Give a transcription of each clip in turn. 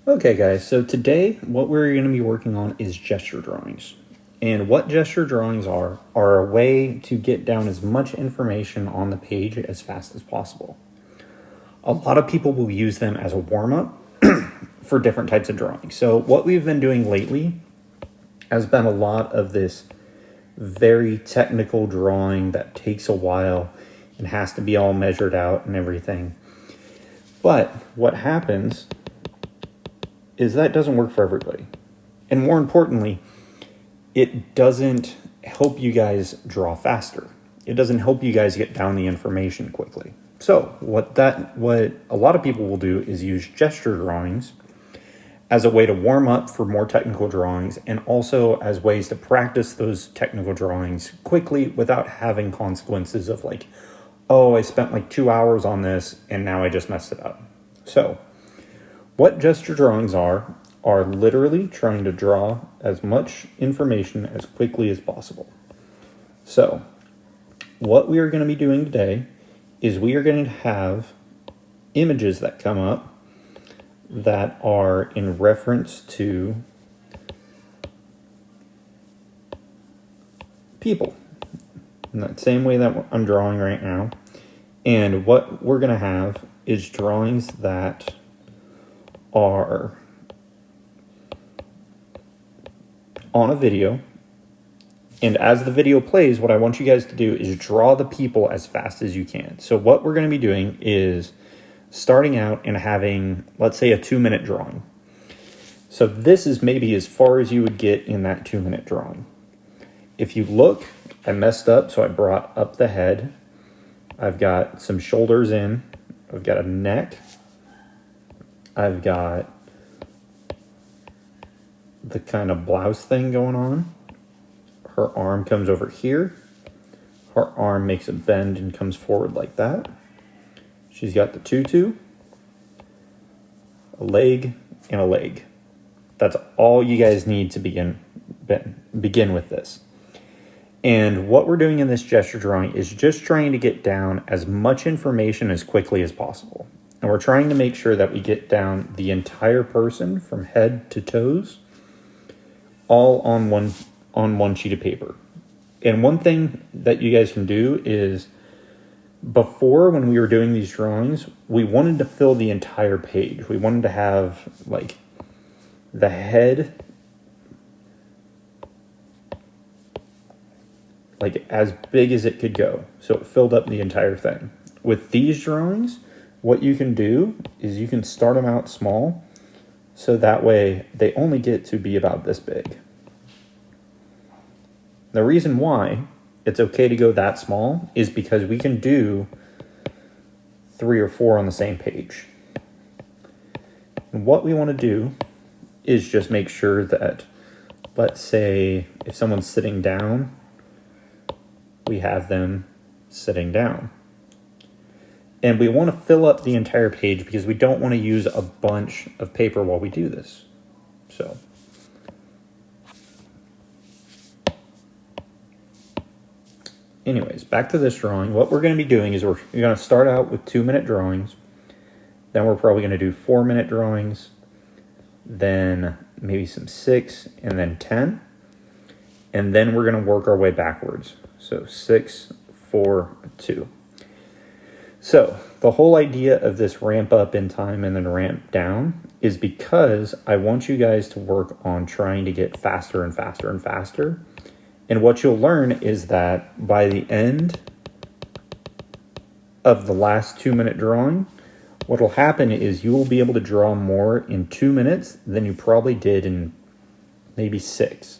Okay guys, so today what we're going to be working on is gesture drawings. And what gesture drawings are a way to get down as much information on the page as fast as possible. A lot of people will use them as a warm-up for different types of drawings. So what we've been doing lately has been a lot of this very technical drawing that takes a while and has to be all measured out and everything. But what happens is that doesn't work for everybody. And more importantly, it doesn't help you guys draw faster. It doesn't help you guys get down the information quickly. So what a lot of people will do is use gesture drawings as a way to warm up for more technical drawings, and also as ways to practice those technical drawings quickly without having consequences of like, oh, I spent like 2 hours on this and now I just messed it up. So what gesture drawings are literally trying to draw as much information as quickly as possible. So what we are going to be doing today is we are going to have images that come up that are in reference to people in that same way that I'm drawing right now. And what we're going to have is drawings that are on a video, and as the video plays, what I want you guys to do is draw the people as fast as you can. So what we're going to be doing is starting out and having, let's say, a 2-minute drawing. So this is maybe as far as you would get in that 2-minute drawing. If you look, I messed up, so I brought up the head. I've got some shoulders in. I've got a neck. I've got the kind of blouse thing going on. Her arm comes over here. Her arm makes a bend and comes forward like that. She's got the tutu, a leg, and a leg. That's all you guys need to begin with this. And what we're doing in this gesture drawing is just trying to get down as much information as quickly as possible. And we're trying to make sure that we get down the entire person from head to toes, all on one sheet of paper. And one thing that you guys can do is, before, when we were doing these drawings, we wanted to fill the entire page. We wanted to have like the head like as big as it could go. So it filled up the entire thing. With these drawings, what you can do is you can start them out small, so that way they only get to be about this big. The reason why it's okay to go that small is because we can do 3 or 4 on the same page. And what we want to do is just make sure that, let's say, if someone's sitting down, we have them sitting down. And we want to fill up the entire page because we don't want to use a bunch of paper while we do this. So anyways, back to this drawing. What we're going to be doing is we're going to start out with 2-minute drawings. Then we're probably going to do 4-minute drawings. Then maybe some 6, and then 10. And then we're going to work our way backwards. So 6, 4, 2. So the whole idea of this ramp up in time and then ramp down is because I want you guys to work on trying to get faster and faster and faster. And what you'll learn is that by the end of the last 2-minute drawing, what will happen is you will be able to draw more in 2 minutes than you probably did in maybe 6.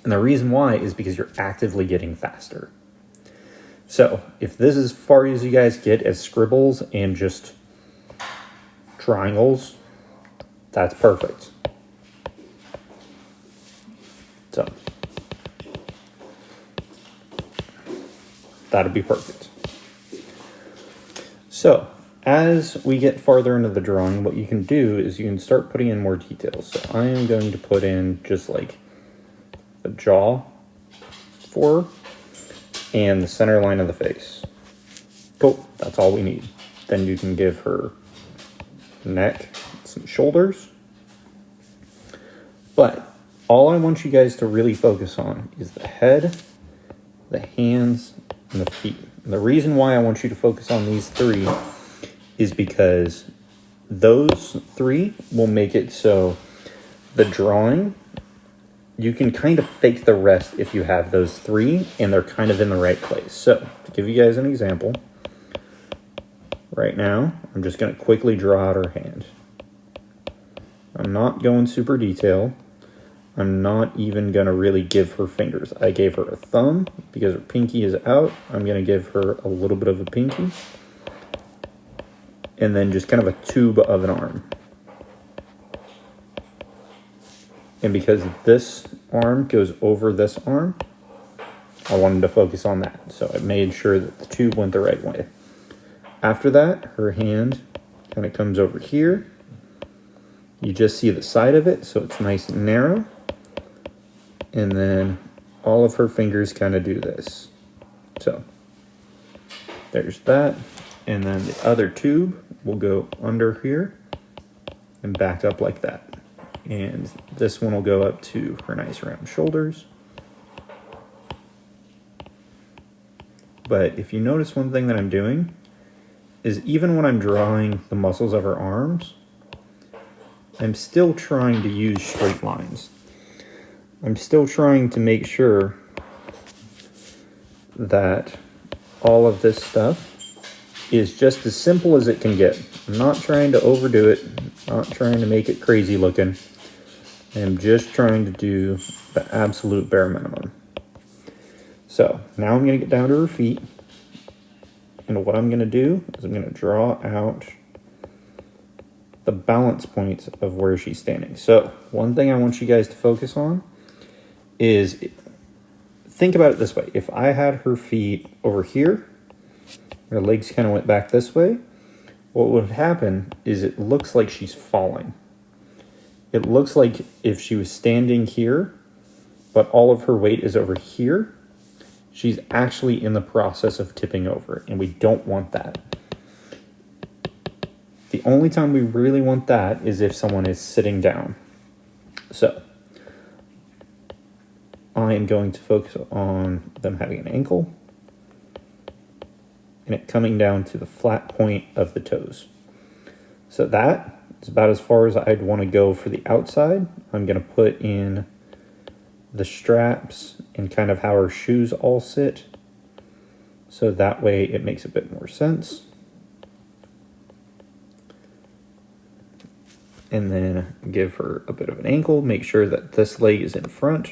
And the reason why is because you're actively getting faster. So if this is as far as you guys get as scribbles and just triangles, that's perfect. So that'd be perfect. So as we get farther into the drawing, what you can do is you can start putting in more details. So I am going to put in just like the jaw for her and the center line of the face. Cool, that's all we need. Then you can give her neck, some shoulders, But all I want you guys to really focus on is the head, the hands, and the feet. And the reason why I want you to focus on these three is because those three will make it so the drawing, you can kind of fake the rest if you have those three and they're kind of in the right place. So to give you guys an example, right now, I'm just going to quickly draw out her hand. I'm not going super detailed. I'm not even going to really give her fingers. I gave her a thumb because her pinky is out. I'm going to give her a little bit of a pinky. And then just kind of a tube of an arm. And because this arm goes over this arm, I wanted to focus on that. So I made sure that the tube went the right way. After that, her hand kind of comes over here. You just see the side of it, so it's nice and narrow. And then all of her fingers kind of do this. So there's that. And then the other tube will go under here and back up like that. And this one will go up to her nice round shoulders. But if you notice, one thing that I'm doing is even when I'm drawing the muscles of her arms, I'm still trying to use straight lines. I'm still trying to make sure that all of this stuff is just as simple as it can get. I'm not trying to overdo it, not trying to make it crazy looking. I'm just trying to do the absolute bare minimum. So now I'm going to get down to her feet. And what I'm going to do is I'm going to draw out the balance points of where she's standing. So one thing I want you guys to focus on is, think about it this way. If I had her feet over here, her legs kind of went back this way, what would happen is it looks like she's falling. It looks like if she was standing here, but all of her weight is over here, she's actually in the process of tipping over, and we don't want that. The only time we really want that is if someone is sitting down. So I am going to focus on them having an ankle and it coming down to the flat point of the toes. So that is about as far as I'd want to go for the outside. I'm going to put in the straps and kind of how her shoes all sit. So that way it makes a bit more sense. And then give her a bit of an ankle. Make sure that this leg is in front.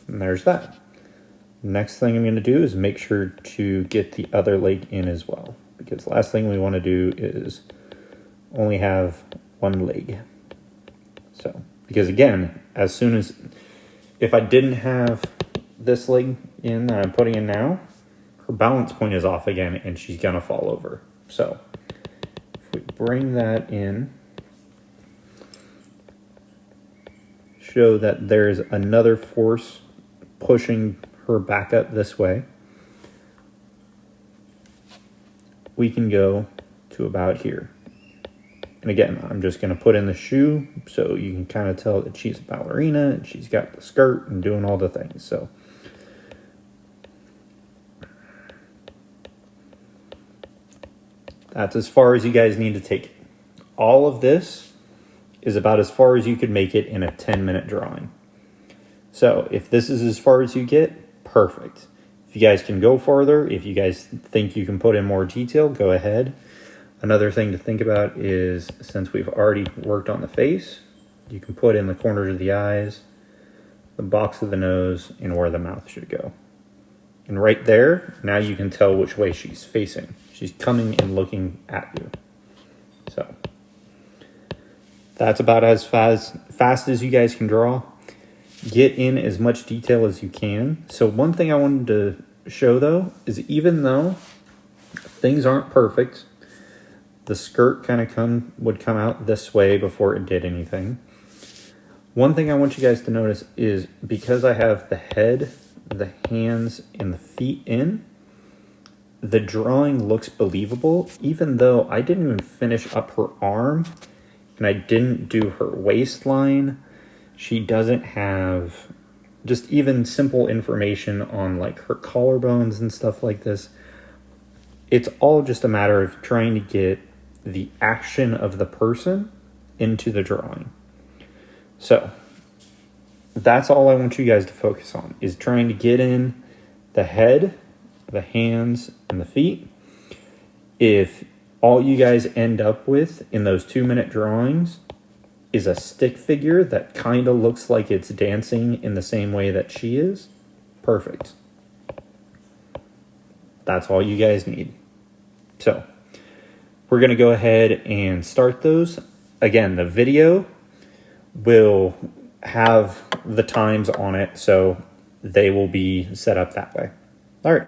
And there's that. Next thing I'm going to do is make sure to get the other leg in as well. Because the last thing we want to do is only have one leg. So, because again, as soon as, if I didn't have this leg in that I'm putting in now, her balance point is off again and she's going to fall over. So if we bring that in, show that there's another force pushing her back up this way, we can go to about here. And again, I'm just going to put in the shoe so you can kind of tell that she's a ballerina and she's got the skirt and doing all the things. So that's as far as you guys need to take it. All of this is about as far as you could make it in a 10-minute drawing. So if this is as far as you get, perfect. If you guys can go farther, if you guys think you can put in more detail, go ahead. Another thing to think about is, since we've already worked on the face, you can put in the corners of the eyes, the box of the nose, and where the mouth should go. And right there, now you can tell which way she's facing. She's coming and looking at you. So that's about as fast as you guys can draw. Get in as much detail as you can. So one thing I wanted to show though is, even though things aren't perfect, the skirt kind of would come out this way before it did anything. One thing I want you guys to notice is, because I have the head, the hands, and the feet in, the drawing looks believable, even though I didn't even finish up her arm and I didn't do her waistline. She doesn't have just even simple information on like her collarbones and stuff like this. It's all just a matter of trying to get the action of the person into the drawing. So that's all I want you guys to focus on, is trying to get in the head, the hands, and the feet. If all you guys end up with in those 2-minute drawings is a stick figure that kind of looks like it's dancing in the same way that she is, perfect. That's all you guys need. So we're going to go ahead and start those. Again, the video will have the times on it, so they will be set up that way. All right.